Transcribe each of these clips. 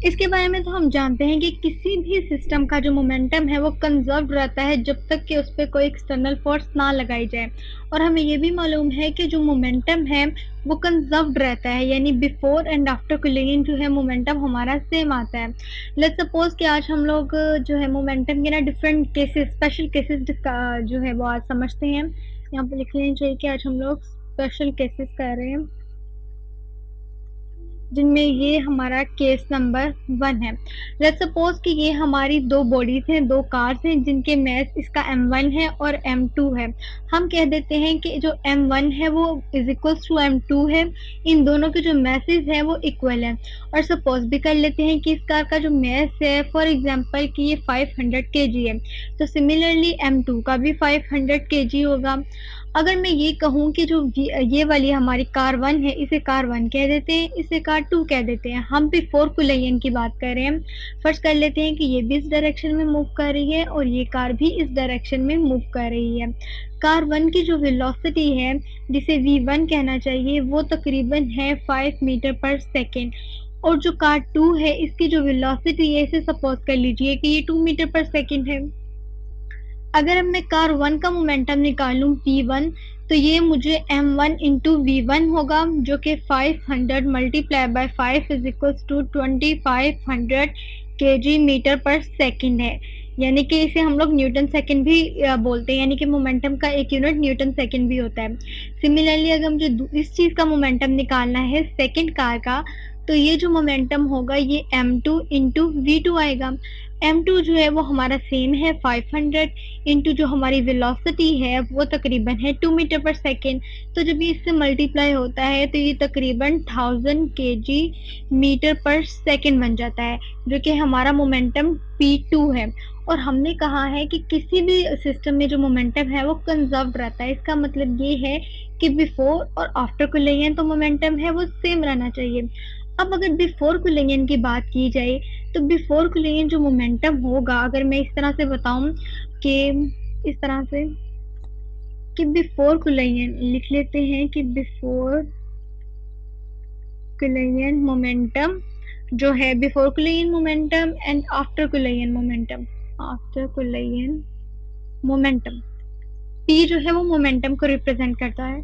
इसके बारे में तो हम जानते हैं कि किसी भी सिस्टम का जो मोमेंटम है वो कंजर्व रहता है जब तक कि उस पे कोई एक्सटर्नल फोर्स ना लगाई जाए। और हमें ये भी मालूम है कि जो मोमेंटम है वो कंजर्व्ड रहता है, यानी बिफोर एंड आफ्टर कोलिजन जो है मोमेंटम हमारा सेम आता है। लेट्स सपोज कि आज हम लोग जो है मोमेंटम के ना डिफरेंट केसेस, स्पेशल केसेस जो है वो आज समझते हैं। यहाँ पे लिख लेना चाहिए कि आज हम लोग स्पेशल केसेस कर रहे हैं, जिनमें ये हमारा केस नंबर 1 है। लेट्स सपोज कि ये हमारी दो बॉडीज हैं, दो कार्स हैं, जिनके मैस इसका m1 है और m2 है। हम कह देते हैं कि जो m1 है वो इज इक्वल्स टू m2 है, इन दोनों के जो मैसेज है वो इक्वल है। और सपोज भी कर लेते हैं कि इस कार का जो मैस है फॉर एग्जांपल कि ये 500 kg है, तो सिमिलरली m2 का भी 500 kg होगा। अगर मैं ये कहूँ कि जो ये वाली हमारी कार 1 है, इसे कार 1 कह देते हैं, इसे कार 2 कह देते हैं। हम बिफोर कोलिजन की बात कर रहे हैं। फर्स्ट कर लेते हैं कि ये भी इस डायरेक्शन में मूव कर रही है और ये कार भी इस डायरेक्शन में मूव कर रही है। कार 1 की जो वेलोसिटी है, जिसे v1 कहना चाहिए, वो तकरीबन है 5 मीटर पर सेकेंड। और जो कार 2 है, इसकी जो वेलोसिटी है, इसे सपोज कर लीजिए कि ये 2 मीटर पर सेकेंड है। अगर अब मैं कार 1 का मोमेंटम निकालूं p1, तो ये मुझे m1 इंटू v1 होगा, जो कि 500 multiply by 5 is equals to 2500 kg metre per second है। यानी कि इसे हम लोग न्यूटन सेकेंड भी बोलते हैं, यानी कि मोमेंटम का एक यूनिट न्यूटन सेकेंड भी होता है। सिमिलरली अगर मुझे इस चीज़ का मोमेंटम निकालना है सेकेंड कार का, तो ये जो मोमेंटम होगा ये m2 इंटू v2 आएगा। m2 जो है वो हमारा सेम है 500 इंटू जो हमारी वेलोसिटी है वो तकरीबन है 2 मीटर पर सेकेंड। तो जब ये इससे मल्टीप्लाई होता है तो ये तकरीबन 1000 kg मीटर पर सेकेंड बन जाता है, जो कि हमारा मोमेंटम p2 है। और हमने कहा है कि किसी भी सिस्टम में जो मोमेंटम है वो कंजर्व रहता है। इसका मतलब ये है कि बिफोर और आफ्टर कोलिजन तो मोमेंटम है वो सेम रहना चाहिए। अब अगर बिफोर कोलिजन की बात की जाए, तो बिफोर कोलिजन जो मोमेंटम होगा, अगर मैं इस तरह से बताऊं कि इस तरह से कि बिफोर कोलिजन लिख लेते हैं कि बिफोर कोलिजन मोमेंटम जो है, before collision momentum and after collision momentum. After collision momentum p जो है वो मोमेंटम को रिप्रेजेंट करता है।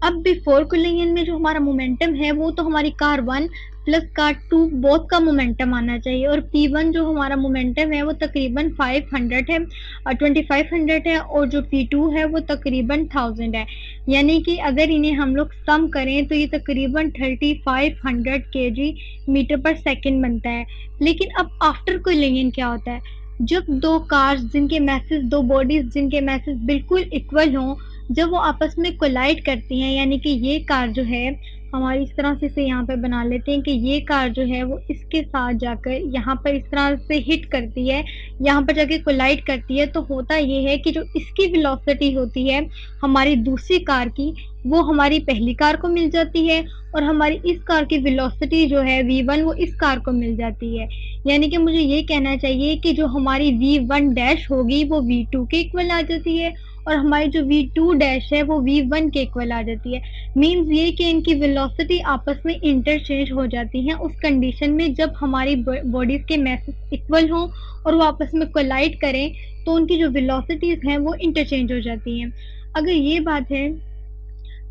अब बिफोर कोलिजन में जो हमारा मोमेंटम है वो तो हमारी कार 1 प्लस कार 2 बोथ का मोमेंटम आना चाहिए। और p1 जो हमारा मोमेंटम है वो तकरीबन 500 है और 2500 है, और जो p2 है वो तकरीबन 1000 है। यानी कि अगर इन्हें हम लोग सम करें तो ये तकरीबन 3500 kg मीटर पर सेकेंड बनता है। लेकिन अब आफ्टर कोलिजन क्या होता है? जब दो कार्स जिनके मैसेज, दो बॉडीज जिनके मैसेज बिल्कुल इक्वल हों, जब वो आपस में कोलाइड करती हैं, यानी कि ये कार जो है हमारी, इस तरह से इसे यहाँ पे बना लेते हैं कि ये कार जो है वो इसके साथ जाकर यहाँ पर इस तरह से हिट करती है, यहाँ पर जाके कोलाइड करती है। तो होता ये है कि जो इसकी वेलोसिटी होती है हमारी दूसरी कार की, वो हमारी पहली कार को मिल जाती है, और हमारी इस कार की वेलोसिटी जो है v1 वो इस कार को मिल जाती है। यानी कि मुझे ये कहना चाहिए कि जो हमारी v1 डैश होगी वो v2 के इक्वल आ जाती है, और हमारी जो v2 डैश है वो v1 के इक्वल आ जाती है। मीन्स ये कि इनकी वेलोसिटी आपस में इंटरचेंज हो जाती है उस कंडीशन में जब हमारी बॉडीज के मैसेज इक्वल हों और वो आपस में कोलाइड करें, तो उनकी जो वेलोसिटीज हैं वो इंटरचेंज हो जाती हैं। अगर ये बात है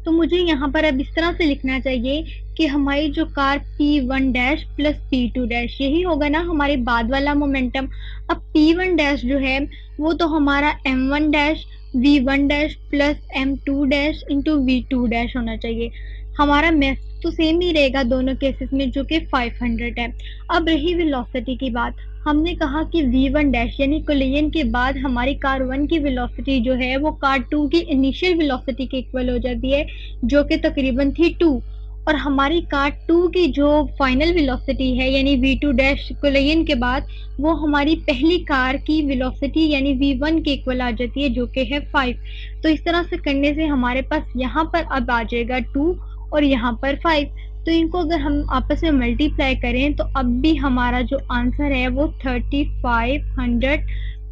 तो मुझे यहाँ पर अब इस तरह से लिखना चाहिए कि हमारी जो car p1 dash plus p2 dash, यही होगा ना हमारे बाद वाला मोमेंटम। अब p1 डैश जो है वो तो हमारा m1 dash v1 dash plus m2 dash into v2 dash होना चाहिए। हमारा मैथ तो सेम ही रहेगा दोनों केसेस में, जो कि 500 है। अब रही वेलोसिटी की बात, हमने कहा कि v1 डैश यानी कोलिजन के बाद हमारी कार 1 की वेलोसिटी जो है वो कार 2 की इनिशियल वेलोसिटी के इक्वल हो जाती है, जो कि तकरीबन थी 2। और हमारी कार 2 की जो फाइनल वेलोसिटी है यानी v2 डैश कोलिजन के बाद, वो हमारी पहली कार की वेलोसिटी यानी v1 के इक्वल आ जाती है, जो कि है 5। तो इस तरह से करने से हमारे पास यहाँ पर अब आ जाएगा 2 और यहाँ पर 5। तो इनको अगर हम आपस में मल्टीप्लाई करें तो अब भी हमारा जो आंसर है वो 3500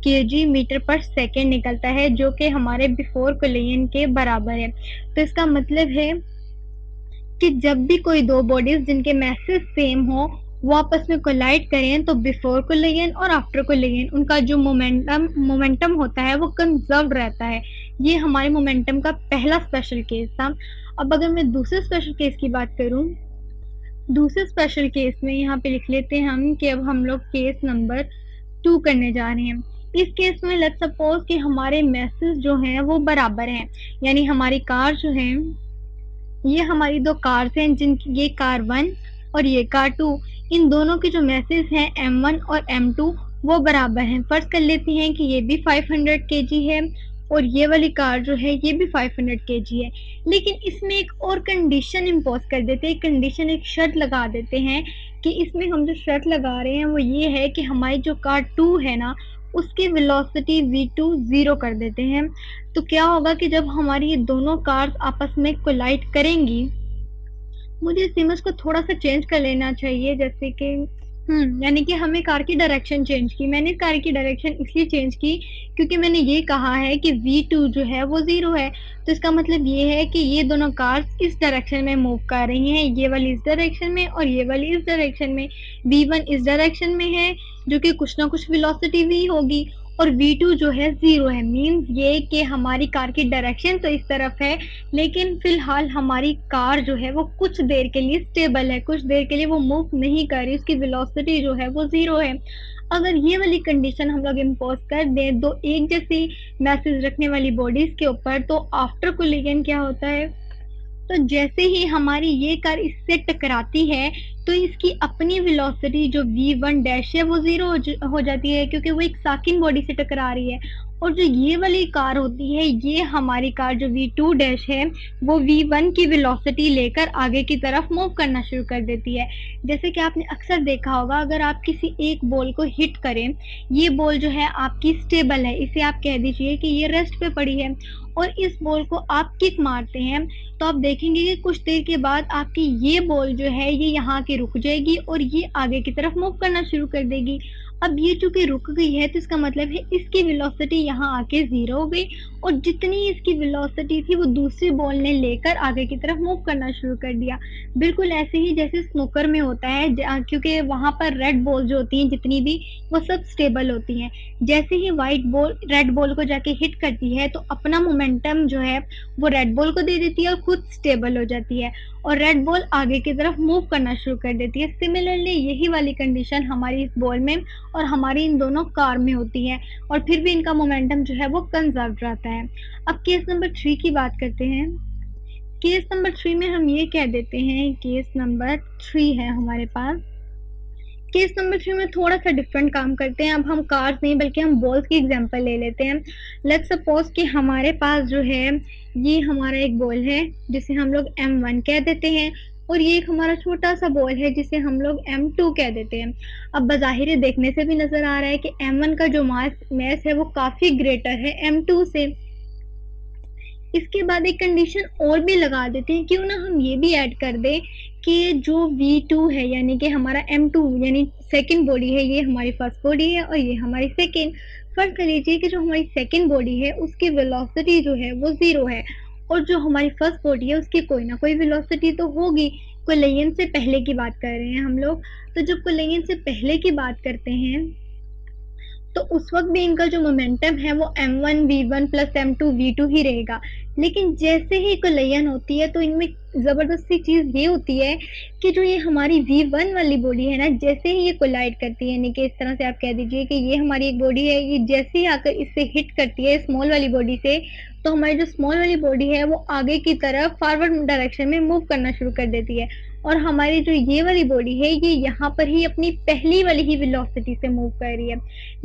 kg मीटर पर सेकेंड निकलता है, जो कि हमारे बिफोर कोलिजन के बराबर है। तो इसका मतलब है कि जब भी कोई दो बॉडीज जिनके मैसेज सेम हो वो आपस में कोलाइड करें तो बिफोर कोलिजन और आफ्टर कोलिजन उनका जो मोमेंटम होता है वो कंजर्व रहता है। ये हमारे मोमेंटम का पहला स्पेशल केस था। अब अगर मैं दूसरे स्पेशल केस की बात करूं, दूसरे स्पेशल केस में यहाँ पे लिख लेते हैं हम कि अब हम लोग केस नंबर 2 करने जा रहे हैं। इस केस में लेट्स सपोज कि हमारे मैसेज जो हैं वो बराबर हैं, यानी हमारी कार जो है, ये हमारी दो कार्स हैं जिनकी ये कार 1 और ये कार 2, इन दोनों के जो मैसेज हैं M1 और M2 वो बराबर हैं। फर्ज कर लेती हैं कि ये भी 500 kg है और ये वाली कार जो है ये भी 500 kg है। लेकिन इसमें एक और कंडीशन इम्पोज कर देते हैं, कंडीशन एक शर्त लगा देते हैं कि इसमें हम जो शर्त लगा रहे हैं वो ये है कि हमारी जो कार 2 है ना उसकी वेलोसिटी v2 0 कर देते हैं। तो क्या होगा कि जब हमारी ये दोनों कार्स आपस में कोलाइड करेंगी, मुझे इस इमेज को थोड़ा सा चेंज कर लेना चाहिए, जैसे कि यानी कि हमें कार की डायरेक्शन चेंज की। मैंने कार की डायरेक्शन इसलिए चेंज की क्योंकि मैंने ये कहा है कि v2 जो है वो 0 है। तो इसका मतलब ये है कि ये दोनों कार्स इस डायरेक्शन में मूव कर रही हैं, ये वाली इस डायरेक्शन में और ये वाली इस डायरेक्शन में। v1 इस डायरेक्शन में है जो कि कुछ ना कुछ वेलोसिटी v होगी और v2 जो है 0 है। मीन्स ये कि हमारी कार की डायरेक्शन तो इस तरफ है, लेकिन फिलहाल हमारी कार जो है वो कुछ देर के लिए स्टेबल है, कुछ देर के लिए वो मूव नहीं कर रही, उसकी वेलोसिटी जो है वो 0 है। अगर ये वाली कंडीशन हम लोग इम्पोज कर दें दो एक जैसी मैसेज रखने वाली बॉडीज के ऊपर, तो आफ्टर कोलिजन क्या होता है, तो जैसे ही हमारी ये कार इससे टकराती है तो इसकी अपनी वेलोसिटी जो v1 डैश है वो 0 हो जाती है, क्योंकि वो एक साकिन बॉडी से टकरा रही है। और जो ये वाली कार होती है, ये हमारी कार जो v2 डैश है वो v1 की वेलोसिटी लेकर आगे की तरफ मूव करना शुरू कर देती है। जैसे कि आपने अक्सर देखा होगा, अगर आप किसी एक बॉल को हिट करें, ये बॉल जो है आपकी स्टेबल है, इसे आप कह दीजिए कि ये रेस्ट पे पड़ी है, और इस बॉल को आप किक मारते हैं तो आप देखेंगे कि कुछ देर के बाद आपकी ये बॉल जो है ये यहाँ की रुक जाएगी और ये आगे की तरफ मूव करना शुरू कर देगी। अब ये चूंकि रुक गई है तो इसका मतलब है इसकी वेलोसिटी यहाँ आके 0 हो गई, और जितनी इसकी वेलोसिटी थी वो दूसरी बॉल ने लेकर आगे की तरफ मूव करना शुरू कर दिया। बिल्कुल ऐसे ही जैसे स्नूकर में होता है, क्योंकि वहाँ पर रेड बॉल जो होती हैं जितनी भी, वो सब स्टेबल होती हैं। जैसे ही वाइट बॉल रेड बॉल को जाके हिट करती है तो अपना मोमेंटम जो है वो रेड बॉल को दे देती है और खुद स्टेबल हो जाती है, और रेड बॉल आगे की तरफ मूव करना शुरू कर देती है। सिमिलरली यही वाली कंडीशन हमारी इस बॉल में और हमारी इन दोनों कार में होती है, और फिर भी इनका मोमेंटम जो है वो कंजर्व रहता है। अब केस नंबर 3 की बात करते हैं। केस नंबर 3 में हम ये कह देते हैं, केस नंबर 3 है हमारे पास। केस नंबर 3 में थोड़ा सा डिफरेंट काम करते हैं। अब हम कार्स नहीं बल्कि हम बॉल्स की एग्जांपल ले लेते हैं। लेट्स सपोज कि हमारे पास जो है ये हमारा एक बॉल है जिसे हम लोग M1 कह देते हैं, और ये एक हमारा छोटा सा बॉल है जिसे हम लोग M2 कह देते हैं। अब बज़ाहिर देखने से भी नजर आ रहा है कि M1 का जो मास है वो काफी ग्रेटर है M2 से। इसके बाद एक कंडीशन और भी लगा देते हैं, क्यों ना हम ये भी ऐड कर दें कि जो v2 है यानी कि हमारा M2 यानी सेकंड बॉडी है, ये हमारी फर्स्ट बॉडी है और ये हमारी सेकंड। फर्ज कर लीजिए कि जो हमारी सेकंड बॉडी है उसकी वेलोसिटी जो है वो 0 है, और जो हमारी फर्स्ट बॉडी है उसकी कोई ना कोई वेलोसिटी तो होगी। कोलिजन से पहले की बात कर रहे हैं हम लोग, तो जब कोलिजन से पहले की बात करते हैं तो उस वक्त भी इनका जो मोमेंटम है वो m1 v1 plus m2 v2 ही रहेगा। लेकिन जैसे ही कोलिजन होती है तो इनमें जबरदस्ती चीज ये होती है कि जो ये हमारी v1 वाली बॉडी है ना, जैसे ही ये कोलाइड करती है, यानी कि इस तरह से आप कह दीजिए कि ये हमारी एक बॉडी है, ये जैसे ही आकर इससे हिट करती है स्मॉल वाली बॉडी से, तो हमारी जो स्मॉल वाली बॉडी है वो आगे की तरफ फॉरवर्ड डायरेक्शन में मूव करना शुरू कर देती है, और हमारी जो ये वाली बॉडी है ये यहाँ पर ही अपनी पहली वाली ही वेलोसिटी से मूव कर रही है।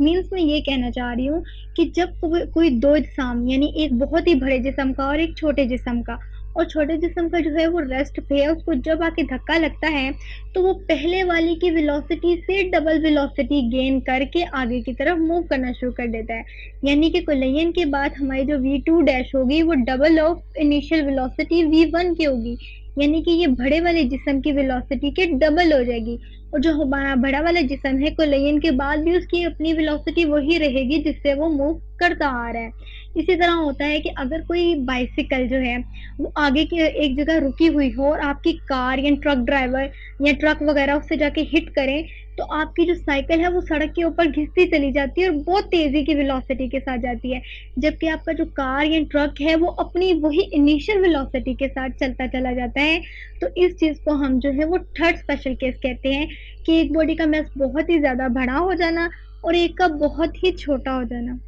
मीन्स मैं ये कहना चाह रही हूँ कि जब कोई दो जिस्म यानी एक बहुत ही बड़े जिस्म का और एक छोटे जिस्म का, और छोटे जिस्म का जो है वो रेस्ट पे है, उसको जब आके धक्का लगता है तो वो पहले वाली की वेलोसिटी से डबल वेलोसिटी गेन करके आगे की तरफ मूव करना शुरू कर देता है। यानी कि कोलिजन के बाद हमारी जो v2 डैश होगी वो double of initial velocity v1 की होगी। यानी कि ये बड़े वाले जिस्म की वेलोसिटी के डबल हो जाएगी। और जो हमारा बड़ा वाला जिस्म है कोलिजन के बाद भी उसकी अपनी वेलोसिटी वही रहेगी जिससे वो मूव करता आ रहा है। इसी तरह होता है कि अगर कोई बाइसिकल जो है वो आगे की एक जगह रुकी हुई हो और आपकी कार या ट्रक ड्राइवर या ट्रक वगैरह उससे जाके हिट करें, तो आपकी जो साइकिल है वो सड़क के ऊपर घिसती चली जाती है और बहुत तेज़ी की वेलोसिटी के साथ जाती है। जबकि आपका जो कार या ट्रक है वो अपनी वही इनिशियल वेलोसिटी के साथ चलता चला जाता है। तो इस चीज़ को हम जो है वो थर्ड स्पेशल केस कहते हैं कि एक बॉडी का मास बहुत ही ज़्यादा बड़ा हो जाना और एक का बहुत ही छोटा हो जाना।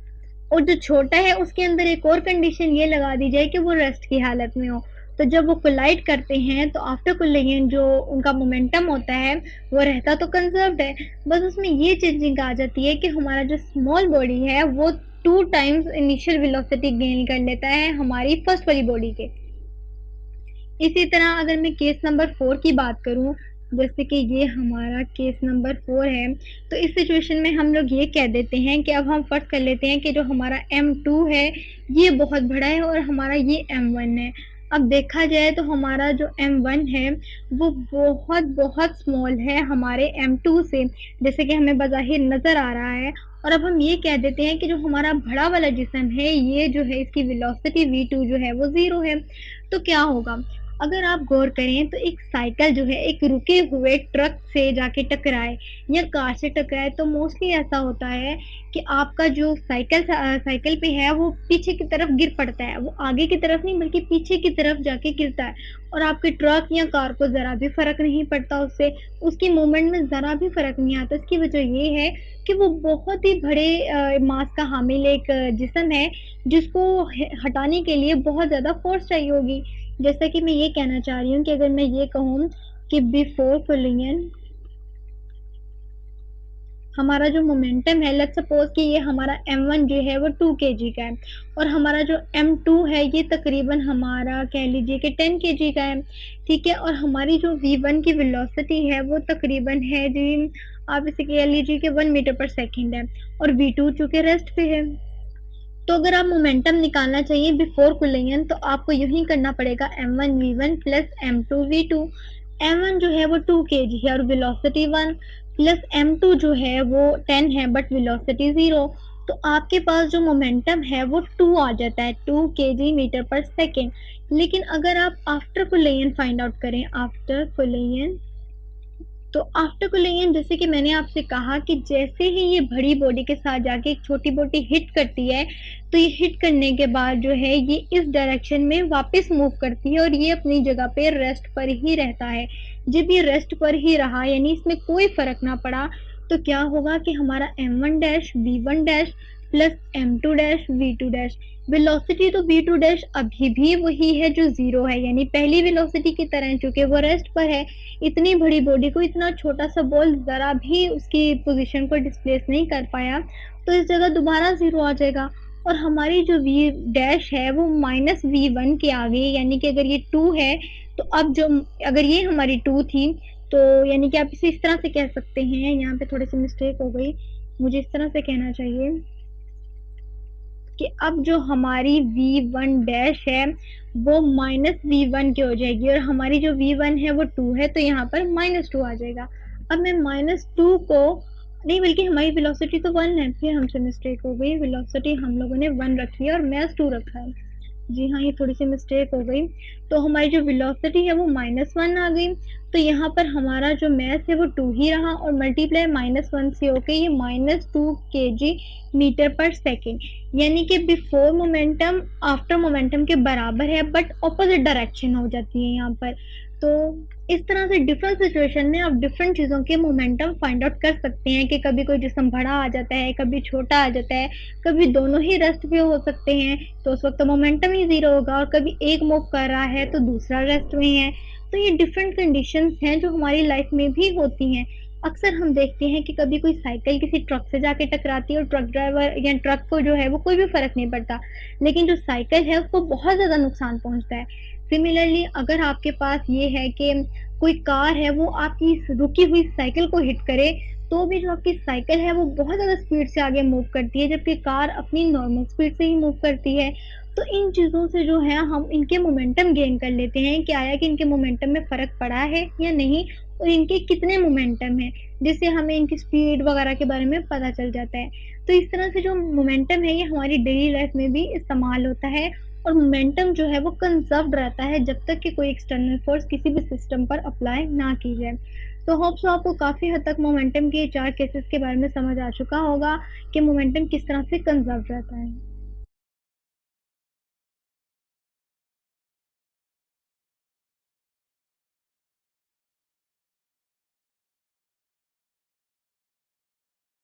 और जो छोटा है उसके अंदर एक और कंडीशन ये लगा दी जाए कि वो रेस्ट की हालत में हो। तो जब वो कोलाइड करते हैं तो आफ्टर कोलिजन जो उनका मोमेंटम होता है वो रहता तो कंजर्व्ड है, बस उसमें ये चेंजिंग आ जाती है कि हमारा जो स्मॉल बॉडी है वो 2 टाइम्स इनिशियल वेलोसिटी गेन कर लेता है हमारी फर्स्ट वाली बॉडी के। इसी तरह अगर मैं केस नंबर 4 की बात करूँ, जैसे कि ये हमारा केस नंबर 4 है, तो इस सिचुएशन में हम लोग ये कह देते हैं कि अब हम फर्ज कर लेते हैं कि जो हमारा M2 है, ये बहुत बड़ा है और हमारा ये M1 है। अब देखा जाए तो हमारा जो M1 है, वो बहुत स्मॉल है हमारे M2 से, जैसे कि हमें बज़ाहिर नज़र आ रहा है। और अब हम ये कह देते हैं कि जो हमारा बड़ा वाला जिस्म है, ये जो है इसकी वेलोसिटी V2 जो है वो 0 है। तो क्या होगा? अगर आप गौर करें तो एक साइकिल जो है एक रुके हुए ट्रक से जाके टकराए या कार से टकराए तो मोस्टली ऐसा होता है कि आपका जो साइकिल पे है वो पीछे की तरफ गिर पड़ता है, वो आगे की तरफ नहीं बल्कि पीछे की तरफ जाके गिरता है। और आपके ट्रक या कार को ज़रा भी फ़र्क नहीं पड़ता उससे, उसकी मूवमेंट में ज़रा भी फ़र्क नहीं आता। इसकी वजह ये है कि वो बहुत ही बड़े मास का हामिल एक जिस्म है जिसको हटाने के लिए बहुत ज़्यादा फोर्स चाहिए होगी। जैसा कि मैं ये कहना चाह रही हूँ कि अगर मैं ये कहूँ कि बिफोर कोलिजन हमारा जो मोमेंटम है, लेट्स सपोज कि ये हमारा M1 जो है वो 2 kg का है और हमारा जो M2 है ये तकरीबन हमारा कह लीजिए कि 10 kg का है, ठीक है। और हमारी जो V1 की वेलोसिटी है वो तकरीबन है जी, आप इसे कह लीजिए कि 1 मीटर पर सेकेंड है और V2 चूँकि रेस्ट पे है। तो अगर आप मोमेंटम निकालना चाहिए बिफोर कोलिजन तो आपको यूं ही करना पड़ेगा M1 V1 plus M2 V2। M1 जो है वो 2 kg है और वेलोसिटी 1 प्लस M2 जो है वो 10 है बट वेलोसिटी 0। तो आपके पास जो मोमेंटम है वो 2 आ जाता है, 2 kg मीटर पर सेकेंड। लेकिन अगर आप आफ्टर कोलिजन फाइंड आउट करें, आफ्टर कोलिजन, तो आफ्टर कोलिजन जैसे कि मैंने आपसे कहा कि जैसे ही ये बड़ी बॉडी के साथ जाके एक छोटी बॉडी हिट करती है तो ये हिट करने के बाद जो है ये इस डायरेक्शन में वापस मूव करती है और ये अपनी जगह पे रेस्ट पर ही रहता है। जब ये रेस्ट पर ही रहा यानी इसमें कोई फर्क ना पड़ा तो क्या होगा कि हमारा M1 dash V1 dash plus M2 dash V2 dash, velocity तो V2 डैश अभी भी वही है जो 0 है, यानी पहली वेलोसिटी की तरह चूंकि वो रेस्ट पर है। इतनी बड़ी बॉडी को इतना छोटा सा बॉल ज़रा भी उसकी पोजीशन को डिस्प्लेस नहीं कर पाया तो इस जगह दोबारा 0 आ जाएगा। और हमारी जो V डैश है वो माइनस V1 के आगे, यानी कि अगर ये 2 है तो अब जो अगर ये हमारी 2 थी तो यानी कि आप इसे इस तरह से कह सकते हैं, यहाँ पे थोड़ी सी मिस्टेक हो गई, मुझे इस तरह से कहना चाहिए कि अब जो हमारी V1 डैश है वो माइनस V1 की हो जाएगी और हमारी जो V1 है वो 2 है तो यहाँ पर -2 आ जाएगा। अब मैं -2 को नहीं बल्कि हमारी वेलोसिटी तो 1 है, फिर हमसे मिस्टेक हो गई, वेलोसिटी हम लोगों ने 1 रखी है और मास 2 रखा है। जी हाँ, ये थोड़ी सी मिस्टेक हो गई। तो हमारी जो वेलोसिटी है वो -1 आ गई तो यहाँ पर हमारा जो मास है वो 2 ही रहा और मल्टीप्लाई -1 से होके ये -2 kg मीटर पर सेकेंड, यानी कि बिफोर मोमेंटम आफ्टर मोमेंटम के बराबर है बट ऑपोजिट डायरेक्शन हो जाती है यहाँ पर। तो इस तरह से डिफरेंट सिचुएशन में आप डिफरेंट चीज़ों के मोमेंटम फाइंड आउट कर सकते हैं कि कभी कोई जिस्म बड़ा आ जाता है, कभी छोटा आ जाता है, कभी दोनों ही रेस्ट पे हो सकते हैं तो उस वक्त मोमेंटम ही 0 होगा और कभी एक मूव कर रहा है तो दूसरा रेस्ट में है। तो ये डिफरेंट कंडीशंस हैं जो हमारी लाइफ में भी होती हैं। अक्सर हम देखते हैं कि कभी कोई साइकिल किसी ट्रक से जाके टकराती है और ट्रक ड्राइवर या ट्रक को जो है वो कोई भी फ़र्क नहीं पड़ता, लेकिन जो साइकिल है उसको बहुत ज़्यादा नुकसान पहुंचता है। सिमिलरली अगर आपके पास ये है कि कोई कार है वो आपकी इस रुकी हुई साइकिल को हिट करे तो भी जो आपकी साइकिल है वो बहुत ज़्यादा स्पीड से आगे मूव करती है, जबकि कार अपनी नॉर्मल स्पीड से ही मूव करती है। तो इन चीज़ों से जो है हम इनके मोमेंटम गेन कर लेते हैं, क्या है कि इनके मोमेंटम में फ़र्क पड़ा है या नहीं और इनके कितने मोमेंटम हैं, जिससे हमें इनकी स्पीड वगैरह के बारे में पता चल जाता है। तो इस तरह से जो मोमेंटम है ये हमारी डेली लाइफ़ में भी इस्तेमाल होता है और मोमेंटम जो है वो कंज़र्व्ड रहता है जब तक कि कोई एक्सटर्नल फ़ोर्स किसी भी सिस्टम पर अप्लाई ना की जाए। तो होप सो आपको काफ़ी हद तक मोमेंटम के 4 केसेस के बारे में समझ आ चुका होगा कि मोमेंटम किस तरह से कंज़र्व्ड रहता है।